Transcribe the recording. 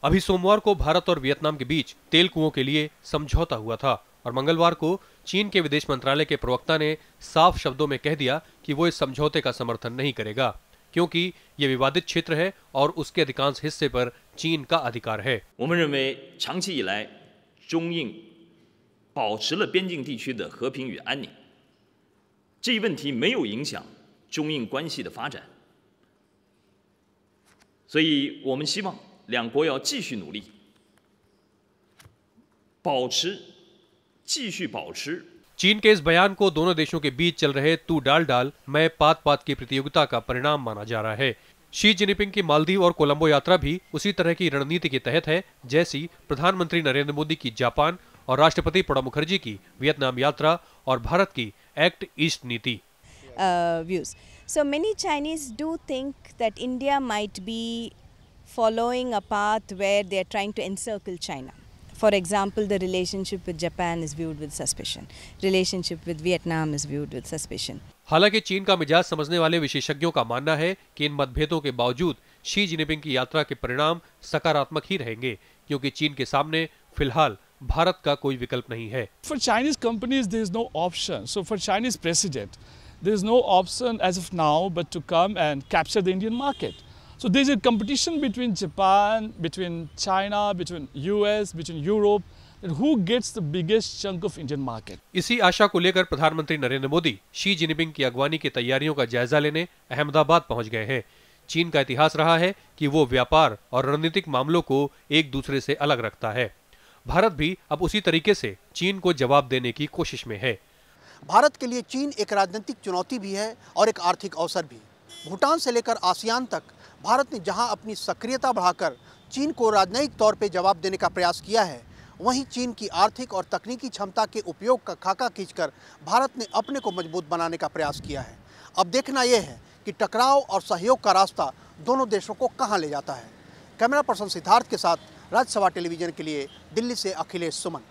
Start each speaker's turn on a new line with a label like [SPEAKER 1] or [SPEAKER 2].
[SPEAKER 1] अभी सोमवार को भारत और वियतनाम के बीच तेल कुओं के लिए समझौता हुआ था और मंगलवार को चीन के विदेश मंत्रालय के प्रवक्ता ने साफ शब्दों में कह दिया कि वो इस समझौते का समर्थन नहीं करेगा, क्योंकि ये विवादित क्षेत्र है और उसके अधिकांश हिस्से पर चीन का अधिकार है।
[SPEAKER 2] 我们认为长期以来中印保持了边境地区的和平与安宁，这一问题没有影响中印关系的发展，所以我们希望两国要继续努力，继续保持
[SPEAKER 1] चीन के इस बयान को दोनों देशों के बीच चल रहे तू डाल डाल मैं पात पात की प्रतियोगिता का परिणाम माना जा रहा है। शी जिनपिंग की मालदीव और कोलंबो यात्रा भी उसी तरह की रणनीति के तहत है जैसी प्रधानमंत्री नरेंद्र मोदी की जापान और राष्ट्रपति प्रणब मुखर्जी की वियतनाम यात्रा और भारत की एक्ट ईस्ट नीति।
[SPEAKER 3] Views. So many Chinese do think that India might be following a path where they are trying to encircle China. For example, the relationship with Japan is viewed with suspicion. Relationship with Vietnam is viewed with suspicion.
[SPEAKER 1] हालांकि चीन का मिजाज समझने वाले विशेषज्ञों का मानना है कि इन मतभेदों के बावजूद शी जिनपिंग की यात्रा के परिणाम सकारात्मक ही रहेंगे, क्योंकि चीन के सामने फिलहाल भारत का कोई विकल्प नहीं है।
[SPEAKER 4] For Chinese companies, there is no option. So for Chinese president, there is no option as of now but to come and capture the Indian market. So there is a competition between Japan, between China, between US, between Europe, and who gets the biggest chunk of Indian market.
[SPEAKER 1] इसी आशा को लेकर प्रधानमंत्री Narendra Modi Xi Jinping की अगवानी की तैयारियों का जायजा लेने अहमदाबाद पहुंच गए हैं। चीन का इतिहास रहा है कि वो व्यापार और रणनीतिक मामलों को एक दूसरे से अलग रखता है। भारत भी अब उसी तरीके से चीन को जवाब देने की कोशिश में है।
[SPEAKER 5] भारत के लिए चीन एक राजनीतिक चुनौती भी है और एक आर्थिक अवसर भी। भूटान से लेकर आसियान तक भारत ने जहां अपनी सक्रियता बढ़ाकर चीन को राजनयिक तौर पे जवाब देने का प्रयास किया है, वहीं चीन की आर्थिक और तकनीकी क्षमता के उपयोग का खाका खींचकर भारत ने अपने को मजबूत बनाने का प्रयास किया है। अब देखना यह है कि टकराव और सहयोग का रास्ता दोनों देशों को कहां ले जाता है। कैमरा पर्सन सिद्धार्थ के साथ राज्यसभा टेलीविजन के लिए दिल्ली से अखिलेश सुमन।